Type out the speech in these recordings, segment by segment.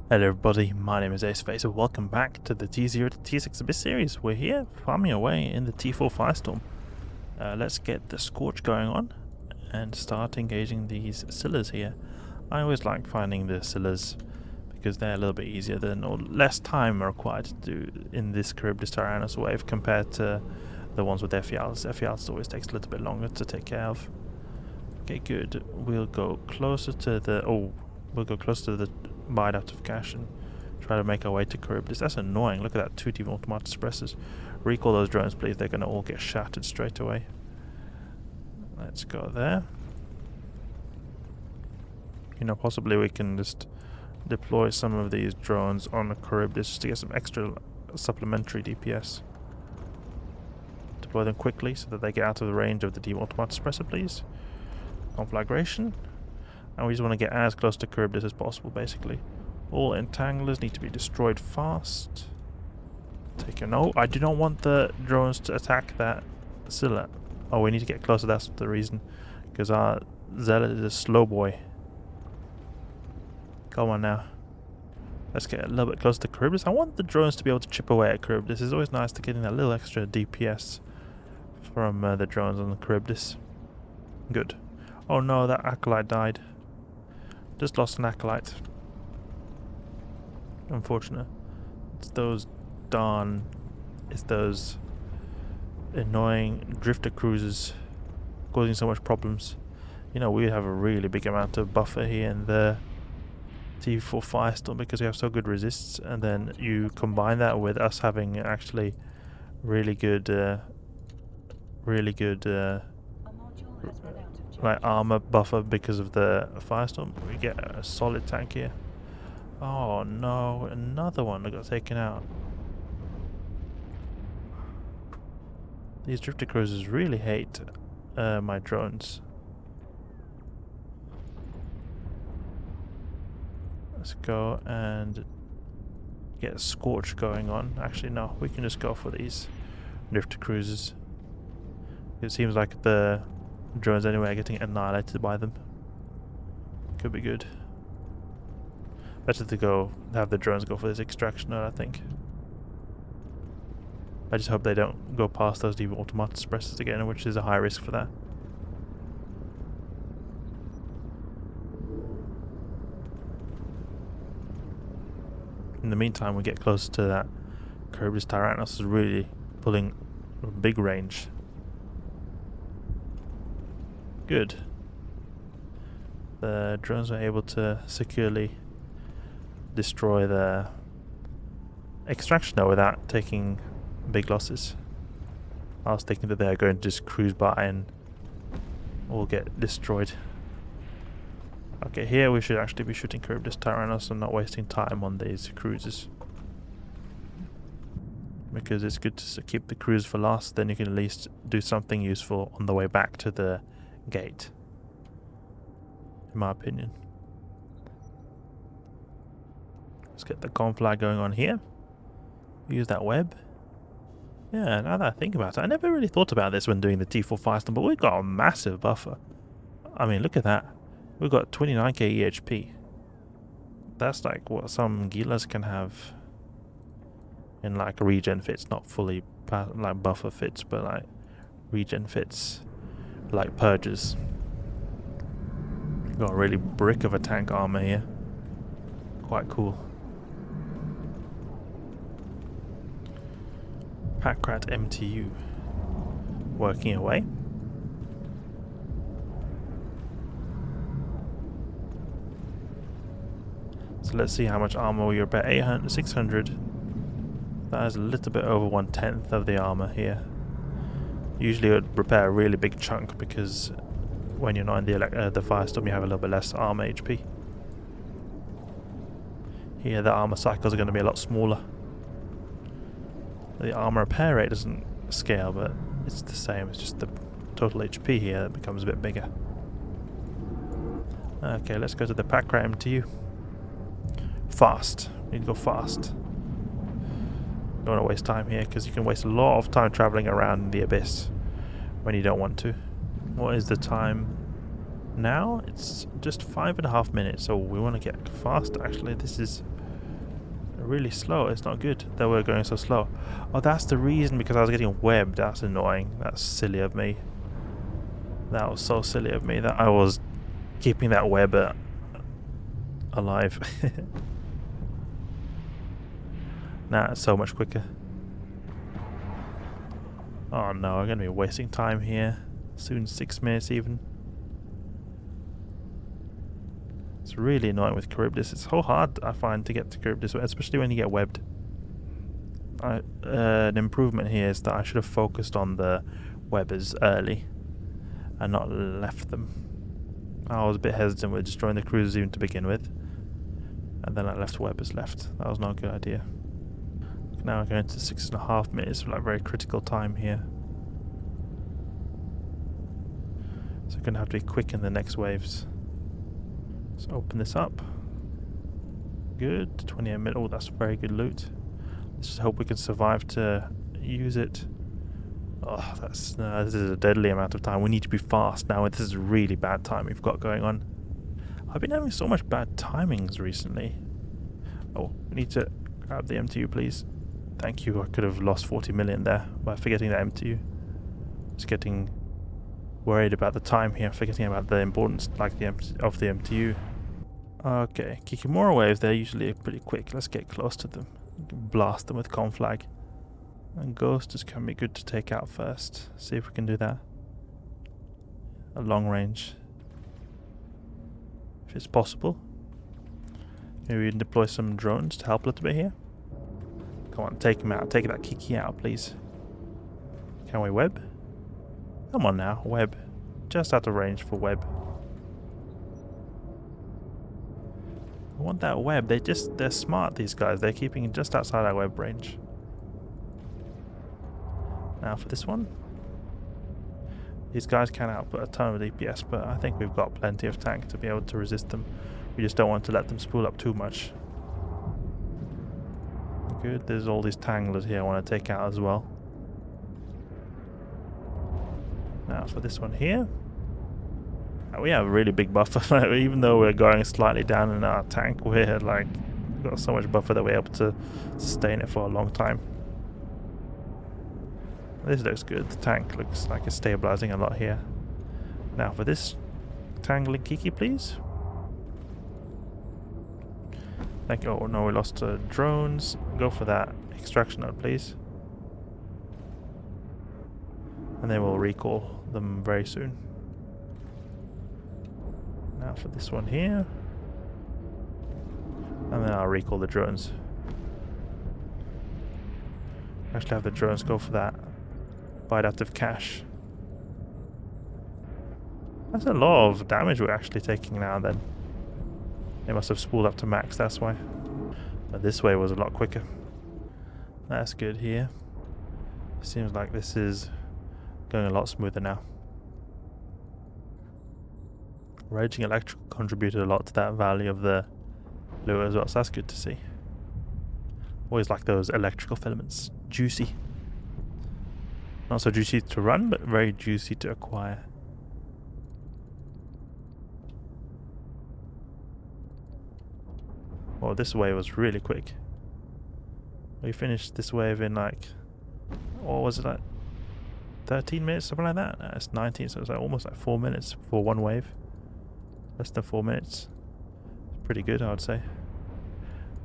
Hello everybody, my name is Aceface and welcome back to the T0 to T6 Abyss series. We're here farming away in the T4 Firestorm. Let's get the Scorch going on and start engaging these Scyllas here. I always like finding the Scyllas because they're a little bit easier than, or less time required to do in this Charybdis Tyrannus wave compared to the ones with Ephials. Ephials always takes a little bit longer to take care of. Okay, good. We'll go closer to the Bide out of cash and try to make our way to Charybdis. That's annoying. Look at that, 2 team automatic suppressors. Recall those drones, please. They're going to all get shattered straight away. Let's go there. You know, possibly we can just deploy some of these drones on the Charybdis just to get some extra supplementary DPS. Deploy them quickly so that they get out of the range of the team automatic suppressor, please. Conflagration. And we just want to get as close to Charybdis as possible, basically. All entanglers need to be destroyed fast. No, I do not want the drones to attack that Scylla. Oh, we need to get closer, that's the reason. Because our Zealot is a slow boy. Come on now. Let's get a little bit closer to Charybdis. I want the drones to be able to chip away at Charybdis. It's always nice to get in that little extra DPS from the drones on the Charybdis. Good. Oh no, that Acolyte died. Just lost an Acolyte. Unfortunate. It's those annoying drifter cruisers causing so much problems. You know, we have a really big amount of buffer here in the T4 Firestorm because we have so good resists, and then you combine that with us having actually really good like armor buffer because of the Firestorm. We get a solid tank here. Oh no, another one that got taken out. These drifter cruisers really hate my drones. Let's go and get a Scorch going on. Actually no, we can just go for these drifter cruisers. It seems like the drones anyway are getting annihilated by them. Could be good. Better to have the drones go for this extraction node, I think. I just hope they don't go past those deep automatic suppressors again, which is a high risk for that. In the meantime, we get closer to that Charybdis Tyrannus is really pulling a big range. Good. The drones were able to securely destroy the extraction node without taking big losses. I was thinking that they are going to just cruise by and all get destroyed. Okay, here we should actually be shooting Charybdis Tyrannus and not wasting time on these cruisers. Because it's good to keep the cruise for last, then you can at least do something useful on the way back to the gate, in my opinion. Let's get the conflag going on here. Use that web. Yeah, now that I think about it, I never really thought about this when doing the T4 Firestorm, but we've got a massive buffer. I mean, look at that. We've got 29k EHP. That's like what some Gilas can have in like regen fits, not fully like buffer fits, but like regen fits. Like purges. Got a really brick of a tank armor here. Quite cool. Packrat MTU working away. So let's see how much armor we repair. 800, 600. That is a little bit over 1/10 of the armor here. Usually it would repair a really big chunk because when you're not in the Firestorm you have a little bit less armor HP. Here the armor cycles are going to be a lot smaller. The armor repair rate doesn't scale, but it's the same. It's just the total HP here that becomes a bit bigger. Okay, let's go to the Packrat MTU. Fast. We need to go fast. Don't want to waste time here because you can waste a lot of time traveling around the abyss when you don't want to. What is the time now? It's just 5.5 minutes, so we want to get fast. Actually, this is really slow. It's not good that we're going so slow. Oh, that's the reason, because I was getting webbed. That's annoying. That's silly of me. That was so silly of me that I was keeping that web alive. Nah, it's so much quicker. Oh no, I'm going to be wasting time here. Soon 6 minutes even. It's really annoying with Charybdis. It's so hard, I find, to get to Charybdis, especially when you get webbed. An improvement here is that I should have focused on the webbers early and not left them. I was a bit hesitant with destroying the cruisers even to begin with, and then I left webbers left. That was not a good idea. Now we're going to 6.5 minutes, like very critical time here. So we're going to have to be quick in the next waves. Let's open this up. Good, 28 minutes. Oh, that's very good loot. Let's just hope we can survive to use it. Oh, this is a deadly amount of time. We need to be fast now. This is really bad time we've got going on. I've been having so much bad timings recently. Oh, we need to grab the MTU, please. Thank you. I could have lost 40 million there by forgetting that MTU. Just getting worried about the time here, forgetting about the importance of the MTU. Okay, Kikimora waves, they're usually pretty quick. Let's get close to them. Blast them with Conflag. And Ghosts can be good to take out first. See if we can do that. A long range. If it's possible. Maybe we can deploy some drones to help a little bit here. Come on, take him out. Take that Kiki out, please. Can we web? Come on now, web. Just out of range for web. I want that web. They're smart, these guys. They're keeping it just outside our web range. Now for this one. These guys can output a ton of DPS, but I think we've got plenty of tank to be able to resist them. We just don't want to let them spool up too much. Good, there's all these tanglers here I want to take out as well. Now for this one here. We have a really big buffer. Even though we're going slightly down in our tank, we're like, we've got so much buffer that we're able to sustain it for a long time. This looks good. The tank looks like it's stabilizing a lot here. Now for this tangling Kiki, please. Thank you. Oh no, we lost drones. Go for that extraction node, please. And then we'll recall them very soon. Now for this one here. And then I'll recall the drones. Actually have the drones go for that bite out of cash. That's a lot of damage we're actually taking now then. They must have spooled up to max, that's why. But this way was a lot quicker. That's good here. Seems like this is going a lot smoother now. Raging Electrical contributed a lot to that value of the loot as well, so that's good to see. Always like those electrical filaments. Juicy. Not so juicy to run, but very juicy to acquire. Oh, this wave was really quick. We finished this wave in like, what was it, like 13 minutes, something like that? No, it's 19, so it's like almost like 4 minutes for one wave. Less than 4 minutes. Pretty good, I would say.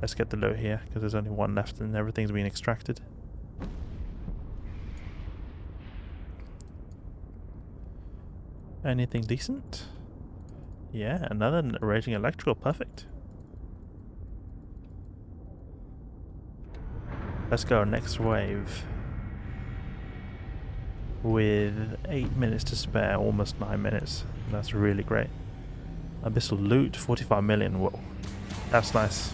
Let's get the loot here, because there's only one left and everything's been extracted. Anything decent? Yeah, another Raging Electrical, perfect. Let's go next wave. With 8 minutes to spare, almost 9 minutes. That's really great. Abyssal loot, 45 million, whoa. That's nice.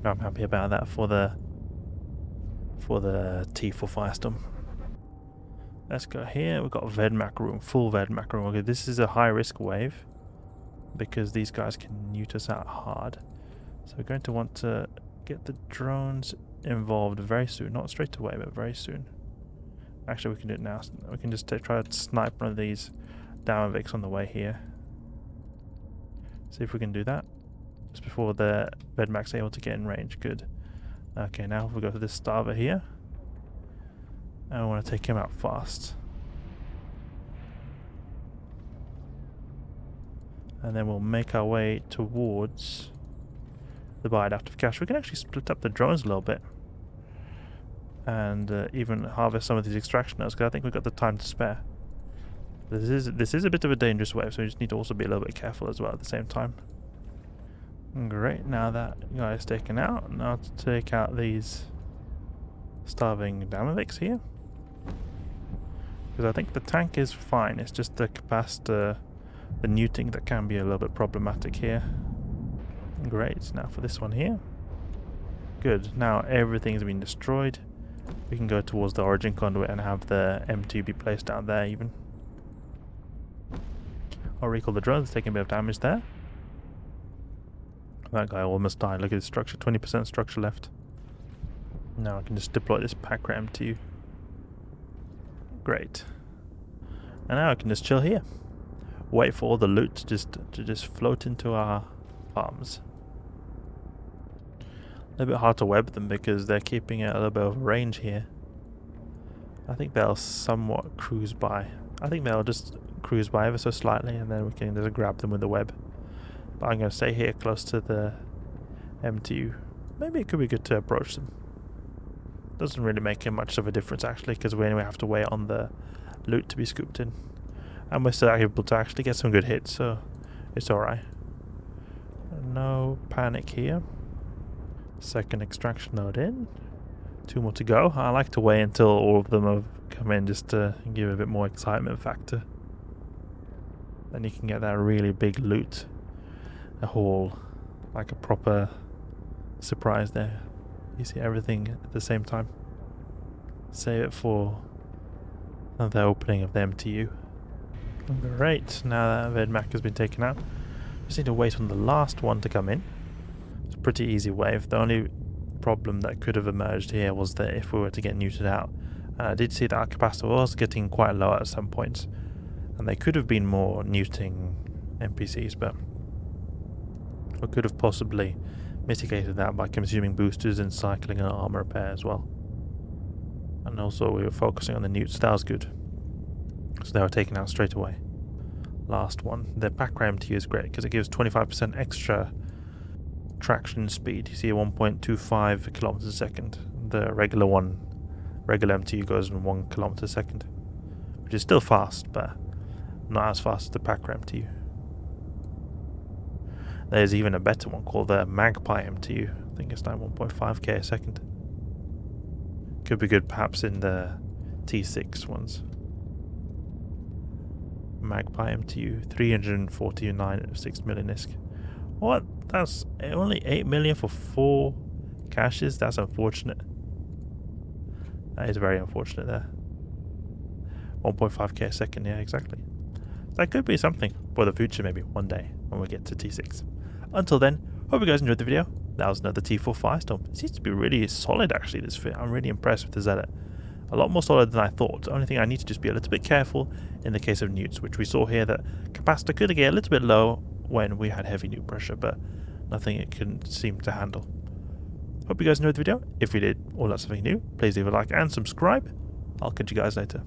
I'm happy about that for the T for Firestorm. Let's go here. We've got Vedmak room, full Vedmak room. Okay, this is a high risk wave because these guys can newt us out hard. So we're going to want to get the drones involved very soon. Not straight away, but very soon. Actually, we can do it now. We can just try to snipe one of these Damavix on the way here. See if we can do that. Just before the Vedmak's able to get in range. Good. Okay, now if we go to this starver here. And I want to take him out fast. And then we'll make our way towards the Bioadaptive Cache. We can actually split up the drones a little bit. And even harvest some of these extraction nodes, because I think we've got the time to spare. This is a bit of a dangerous wave, so we just need to also be a little bit careful as well at the same time. Great, now that guy is taken out, now to take out these starving Damaviks here. Because I think the tank is fine, it's just the capacitor, the neuting that can be a little bit problematic here. Great, now for this one here. Good, now everything's been destroyed. We can go towards the origin conduit and have the M2 be placed down there even. I'll recall the drones, taking a bit of damage there. That guy almost died. Look at his structure, 20% structure left. Now I can just deploy this Packrat M2. Great. And now I can just chill here. Wait for all the loot to just float into our palms. A little bit hard to web them because they're keeping it a little bit of range here. I think they'll somewhat cruise by. I think they'll just cruise by ever so slightly and then we can just grab them with the web. But I'm going to stay here close to the M2. Maybe it could be good to approach them. Doesn't really make much of a difference actually, because we anyway have to wait on the loot to be scooped in. And we're still able to actually get some good hits, so it's alright. No panic here. Second extraction node in. 2 more to go. I like to wait until all of them have come in just to give a bit more excitement factor. Then you can get that really big loot. A haul. Like a proper surprise there. You see everything at the same time. Save it for the opening of the MTU. Great, now that Vedmak has been taken out, just need to wait on the last one to come in. It's a pretty easy wave. The only problem that could have emerged here was that if we were to get neutered out. I did see that our capacitor was getting quite low at some points, and they could have been more neuting NPCs, but we could have possibly mitigated that by consuming boosters and cycling an armor repair as well. And also we were focusing on the newts, so that was good. So they were taken out straight away. Last one. The Packrat M2 is great because it gives 25% extra traction speed. You see 1.25 kilometers a second. The regular M2 goes in 1 kilometer a second, which is still fast, but not as fast as the Packrat M2. There's even a better one called the Magpie M2. I think it's now 1.5k a second. Could be good perhaps in the T6 ones. Magpie M2, 349 at 6 million ISK. What? That's only 8 million for 4 caches? That's unfortunate. That is very unfortunate there. 1.5k a second, yeah, exactly. That could be something for the future, maybe one day when we get to T6. Until then, hope you guys enjoyed the video. That was another T4 Firestorm. It seems to be really solid actually, this fit. I'm really impressed with the Zealot. A lot more solid than I thought. The only thing I need to just be a little bit careful in the case of newts, which we saw here that capacitor could get a little bit low when we had heavy newt pressure, but nothing it couldn't seem to handle. Hope you guys enjoyed the video. If you did, or learned something new, please leave a like and subscribe. I'll catch you guys later.